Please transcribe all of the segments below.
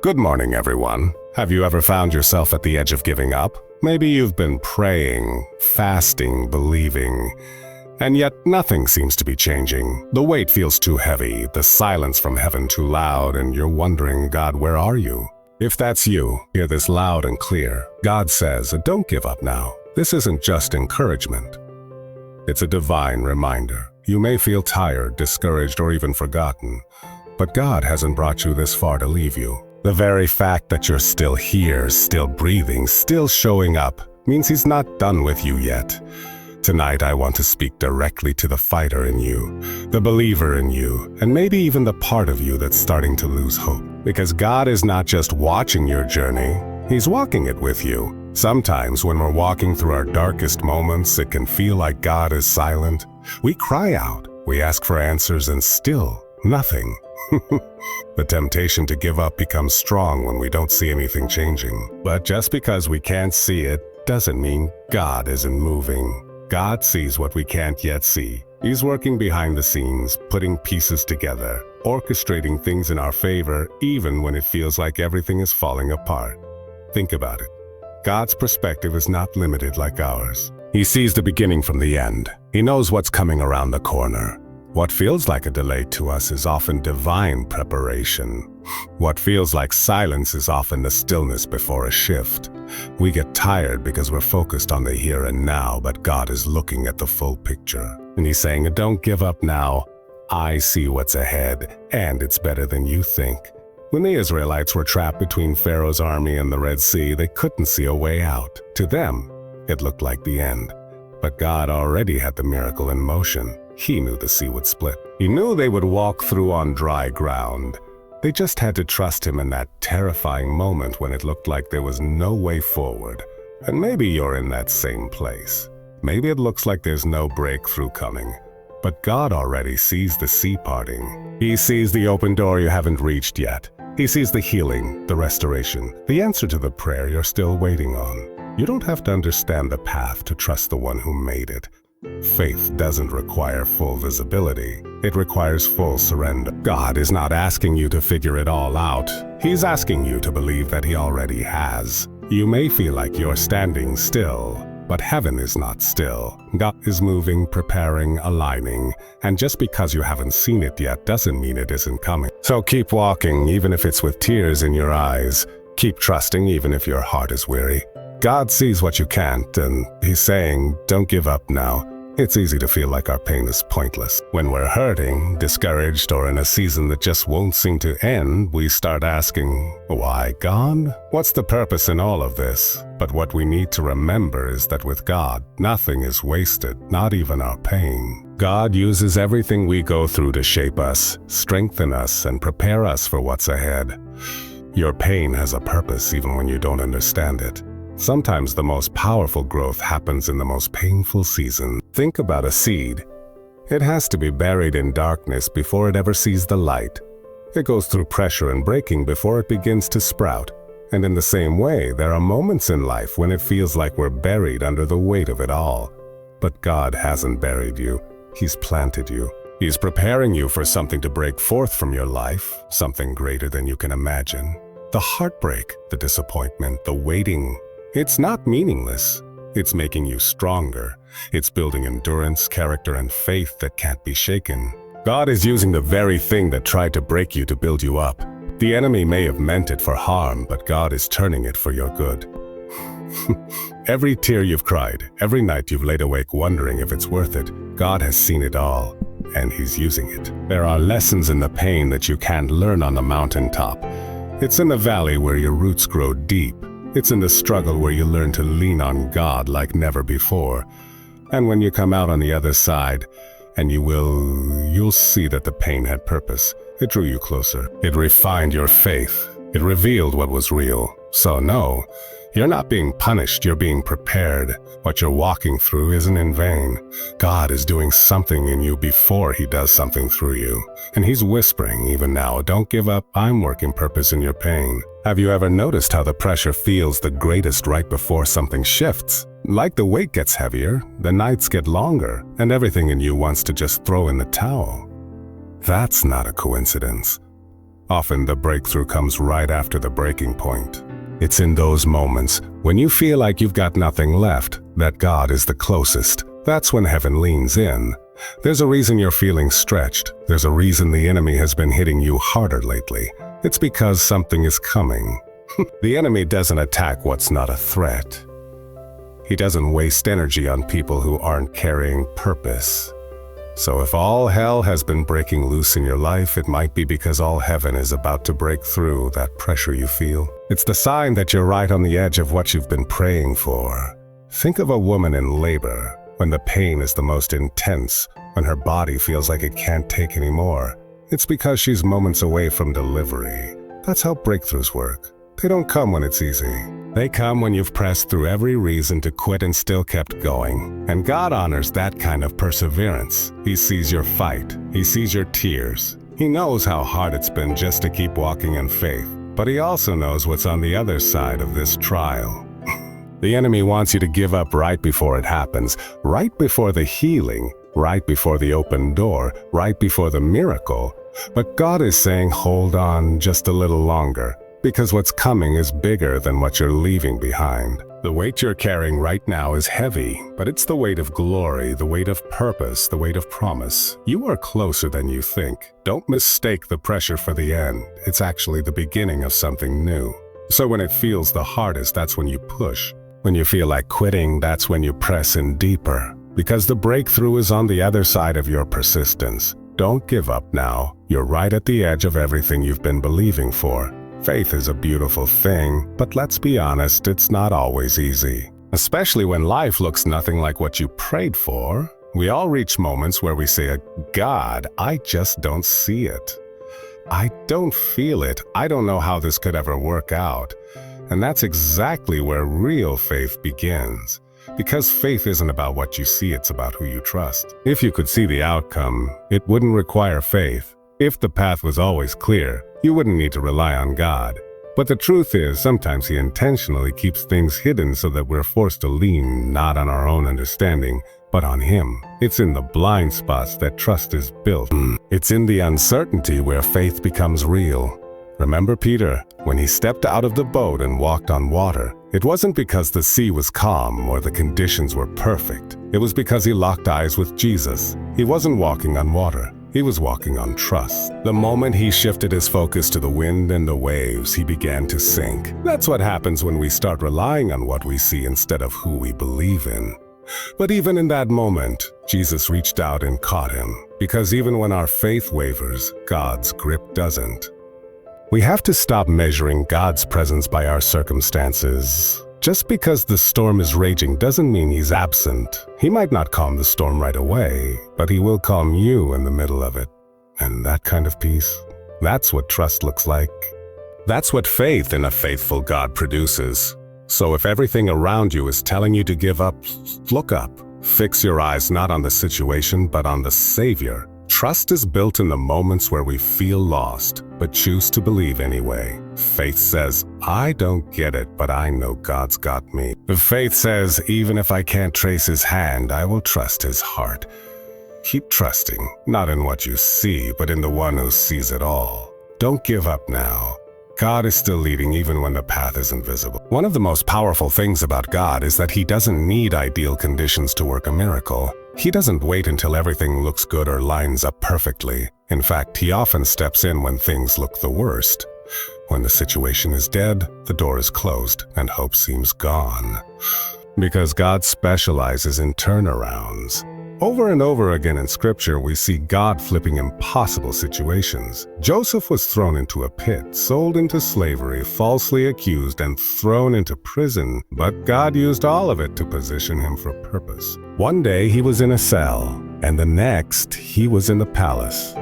Good morning, everyone. Have you ever found yourself at the edge of giving up? Maybe you've been praying, fasting, believing, and yet nothing seems to be changing. The weight feels too heavy, the silence from heaven too loud, and you're wondering, God, where are you? If that's you, hear this loud and clear. God says, don't give up now. This isn't just encouragement. It's a divine reminder. You may feel tired, discouraged, or even forgotten, but God hasn't brought you this far to leave you. The very fact that you're still here, still breathing, still showing up, means He's not done with you yet. Tonight I want to speak directly to the fighter in you, the believer in you, and maybe even the part of you that's starting to lose hope. Because God is not just watching your journey, He's walking it with you. Sometimes when we're walking through our darkest moments, it can feel like God is silent. We cry out, we ask for answers, and still nothing. The temptation to give up becomes strong when we don't see anything changing. But just because we can't see it doesn't mean God isn't moving. God sees what we can't yet see. He's working behind the scenes, putting pieces together, orchestrating things in our favor, even when it feels like everything is falling apart. Think about it. God's perspective is not limited like ours. He sees the beginning from the end. He knows what's coming around the corner. What feels like a delay to us is often divine preparation. What feels like silence is often the stillness before a shift. We get tired because we're focused on the here and now, but God is looking at the full picture. And He's saying, don't give up now. I see what's ahead, and it's better than you think. When the Israelites were trapped between Pharaoh's army and the Red Sea, they couldn't see a way out. To them, it looked like the end. But God already had the miracle in motion. He knew the sea would split. He knew they would walk through on dry ground. They just had to trust Him in that terrifying moment when it looked like there was no way forward. And maybe you're in that same place. Maybe it looks like there's no breakthrough coming. But God already sees the sea parting. He sees the open door you haven't reached yet. He sees the healing, the restoration, the answer to the prayer you're still waiting on. You don't have to understand the path to trust the one who made it. Faith doesn't require full visibility. It requires full surrender. God is not asking you to figure it all out. He's asking you to believe that He already has. You may feel like you're standing still, but heaven is not still. God is moving, preparing, aligning, and just because you haven't seen it yet doesn't mean it isn't coming. So keep walking, even if it's with tears in your eyes. Keep trusting, even if your heart is weary. God sees what you can't, and He's saying, don't give up now. It's easy to feel like our pain is pointless. When we're hurting, discouraged, or in a season that just won't seem to end, we start asking, why God? What's the purpose in all of this? But what we need to remember is that with God, nothing is wasted, not even our pain. God uses everything we go through to shape us, strengthen us, and prepare us for what's ahead. Your pain has a purpose even when you don't understand it. Sometimes the most powerful growth happens in the most painful season. Think about a seed. It has to be buried in darkness before it ever sees the light. It goes through pressure and breaking before it begins to sprout. And in the same way, there are moments in life when it feels like we're buried under the weight of it all. But God hasn't buried you. He's planted you. He's preparing you for something to break forth from your life, something greater than you can imagine. The heartbreak, the disappointment, the waiting, it's not meaningless. It's making you stronger. It's building endurance, character, and faith that can't be shaken. God is using the very thing that tried to break you to build you up. The enemy may have meant it for harm, but God is turning it for your good. Every tear you've cried, every night you've laid awake wondering if it's worth it, God has seen it all, and He's using it. There are lessons in the pain that you can't learn on the mountaintop. It's in the valley where your roots grow deep. It's in the struggle where you learn to lean on God like never before. And when you come out on the other side, and you'll see that the pain had purpose. It drew you closer. It refined your faith. It revealed what was real. So no, you're not being punished, you're being prepared. What you're walking through isn't in vain. God is doing something in you before He does something through you. And He's whispering even now, don't give up, I'm working purpose in your pain. Have you ever noticed how the pressure feels the greatest right before something shifts? Like the weight gets heavier, the nights get longer, and everything in you wants to just throw in the towel. That's not a coincidence. Often the breakthrough comes right after the breaking point. It's in those moments, when you feel like you've got nothing left, that God is the closest. That's when heaven leans in. There's a reason you're feeling stretched. There's a reason the enemy has been hitting you harder lately. It's because something is coming. The enemy doesn't attack what's not a threat. He doesn't waste energy on people who aren't carrying purpose. So if all hell has been breaking loose in your life, it might be because all heaven is about to break through that pressure you feel. It's the sign that you're right on the edge of what you've been praying for. Think of a woman in labor, when the pain is the most intense, when her body feels like it can't take any more. It's because she's moments away from delivery. That's how breakthroughs work. They don't come when it's easy. They come when you've pressed through every reason to quit and still kept going. And God honors that kind of perseverance. He sees your fight. He sees your tears. He knows how hard it's been just to keep walking in faith. But He also knows what's on the other side of this trial. The enemy wants you to give up right before it happens, right before the healing, right before the open door, right before the miracle. But God is saying, hold on just a little longer, because what's coming is bigger than what you're leaving behind. The weight you're carrying right now is heavy, but it's the weight of glory, the weight of purpose, the weight of promise. You are closer than you think. Don't mistake the pressure for the end. It's actually the beginning of something new. So when it feels the hardest, that's when you push. When you feel like quitting, that's when you press in deeper. Because the breakthrough is on the other side of your persistence. Don't give up now. You're right at the edge of everything you've been believing for. Faith is a beautiful thing, but let's be honest, it's not always easy. Especially when life looks nothing like what you prayed for. We all reach moments where we say, God, I just don't see it. I don't feel it. I don't know how this could ever work out. And that's exactly where real faith begins. Because faith isn't about what you see, it's about who you trust. If you could see the outcome, it wouldn't require faith. If the path was always clear, you wouldn't need to rely on God. But the truth is, sometimes He intentionally keeps things hidden so that we're forced to lean not on our own understanding, but on Him. It's in the blind spots that trust is built. It's in the uncertainty where faith becomes real. Remember Peter, when he stepped out of the boat and walked on water, it wasn't because the sea was calm or the conditions were perfect. It was because he locked eyes with Jesus. He wasn't walking on water. He was walking on trust. The moment he shifted his focus to the wind and the waves, he began to sink. That's what happens when we start relying on what we see instead of who we believe in. But even in that moment, Jesus reached out and caught him. Because even when our faith wavers, God's grip doesn't. We have to stop measuring God's presence by our circumstances. Just because the storm is raging doesn't mean He's absent. He might not calm the storm right away, but He will calm you in the middle of it. And that kind of peace, that's what trust looks like. That's what faith in a faithful God produces. So if everything around you is telling you to give up, look up. Fix your eyes not on the situation, but on the Savior. Trust is built in the moments where we feel lost, but choose to believe anyway. Faith says, I don't get it, but I know God's got me. Faith says, even if I can't trace His hand, I will trust His heart. Keep trusting, not in what you see, but in the one who sees it all. Don't give up now. God is still leading even when the path isn't visible. One of the most powerful things about God is that He doesn't need ideal conditions to work a miracle. He doesn't wait until everything looks good or lines up perfectly. In fact, He often steps in when things look the worst. When the situation is dead, the door is closed, and hope seems gone. Because God specializes in turnarounds. Over and over again in Scripture, we see God flipping impossible situations. Joseph was thrown into a pit, sold into slavery, falsely accused, and thrown into prison. But God used all of it to position him for purpose. One day he was in a cell, and the next he was in the palace.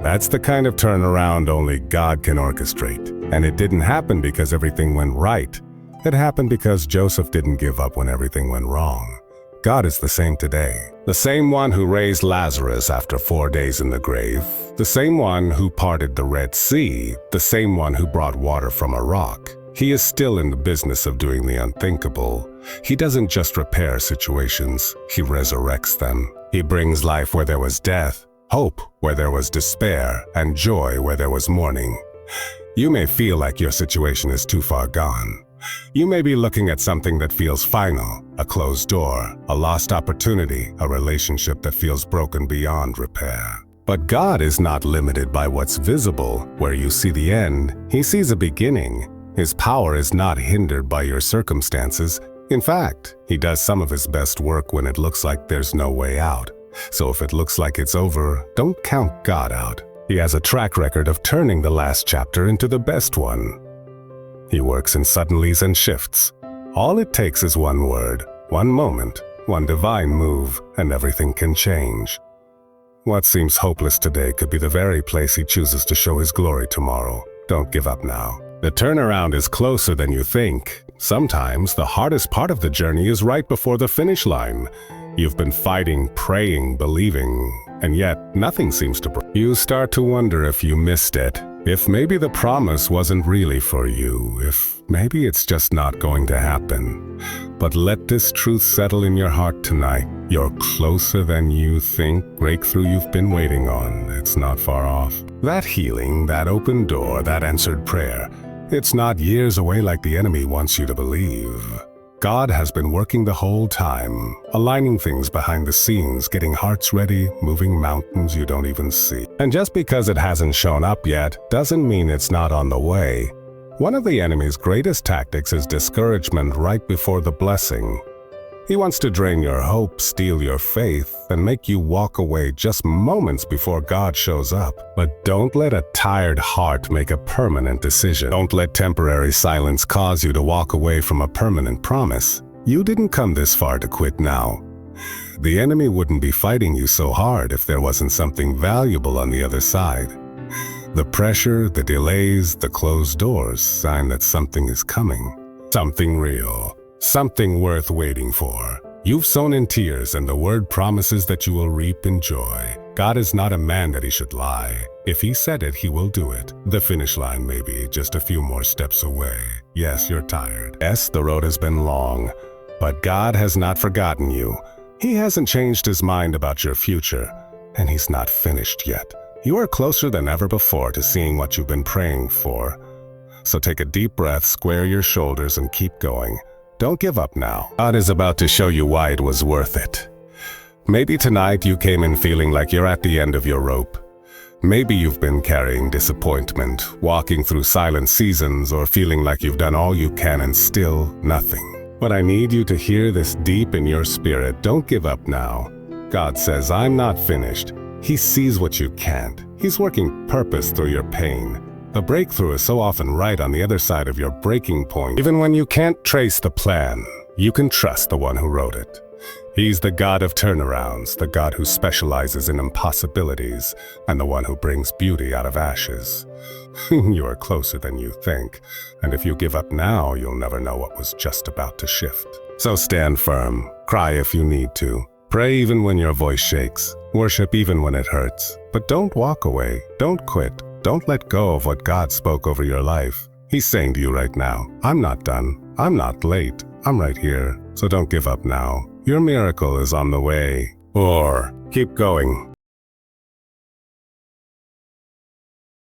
That's the kind of turnaround only God can orchestrate. And it didn't happen because everything went right. It happened because Joseph didn't give up when everything went wrong. God is the same today. The same one who raised Lazarus after 4 days in the grave. The same one who parted the Red Sea. The same one who brought water from a rock. He is still in the business of doing the unthinkable. He doesn't just repair situations, He resurrects them. He brings life where there was death, hope where there was despair, and joy where there was mourning. You may feel like your situation is too far gone. You may be looking at something that feels final, a closed door, a lost opportunity, a relationship that feels broken beyond repair. But God is not limited by what's visible. Where you see the end, He sees a beginning. His power is not hindered by your circumstances. In fact, He does some of His best work when it looks like there's no way out. So if it looks like it's over, don't count God out. He has a track record of turning the last chapter into the best one. He works in suddenlies and shifts. All it takes is one word, one moment, one divine move, and everything can change. What seems hopeless today could be the very place He chooses to show His glory tomorrow. Don't give up now. The turnaround is closer than you think. Sometimes the hardest part of the journey is right before the finish line. You've been fighting, praying, believing, and yet nothing seems to break. You start to wonder if you missed it, if maybe the promise wasn't really for you, if maybe it's just not going to happen. But let this truth settle in your heart tonight. You're closer than you think. Breakthrough you've been waiting on, it's not far off. That healing, that open door, that answered prayer, it's not years away like the enemy wants you to believe. God has been working the whole time, aligning things behind the scenes, getting hearts ready, moving mountains you don't even see. And just because it hasn't shown up yet, doesn't mean it's not on the way. One of the enemy's greatest tactics is discouragement right before the blessing. He wants to drain your hope, steal your faith, and make you walk away just moments before God shows up. But don't let a tired heart make a permanent decision. Don't let temporary silence cause you to walk away from a permanent promise. You didn't come this far to quit now. The enemy wouldn't be fighting you so hard if there wasn't something valuable on the other side. The pressure, the delays, the closed doors sign that something is coming. Something real. Something worth waiting for. You've sown in tears, and the word promises that you will reap in joy. God is not a man that He should lie. If He said it, He will do it. The finish line may be just a few more steps away. Yes, you're tired. Yes, the road has been long. But God has not forgotten you. He hasn't changed His mind about your future, and He's not finished yet. You are closer than ever before to seeing what you've been praying for. So take a deep breath, square your shoulders, and keep going. Don't give up now. God is about to show you why it was worth it. Maybe tonight you came in feeling like you're at the end of your rope. Maybe you've been carrying disappointment, walking through silent seasons, or feeling like you've done all you can and still nothing. But I need you to hear this deep in your spirit. Don't give up now. God says, I'm not finished. He sees what you can't. He's working purpose through your pain. The breakthrough is so often right on the other side of your breaking point. Even when you can't trace the plan, you can trust the one who wrote it. He's the God of turnarounds, the God who specializes in impossibilities, and the one who brings beauty out of ashes. You are closer than you think, and if you give up now, you'll never know what was just about to shift. So stand firm, cry if you need to, pray even when your voice shakes, worship even when it hurts. But don't walk away, don't quit. Don't let go of what God spoke over your life. He's saying to you right now, I'm not done. I'm not late. I'm right here. So don't give up now. Your miracle is on the way. Or keep going.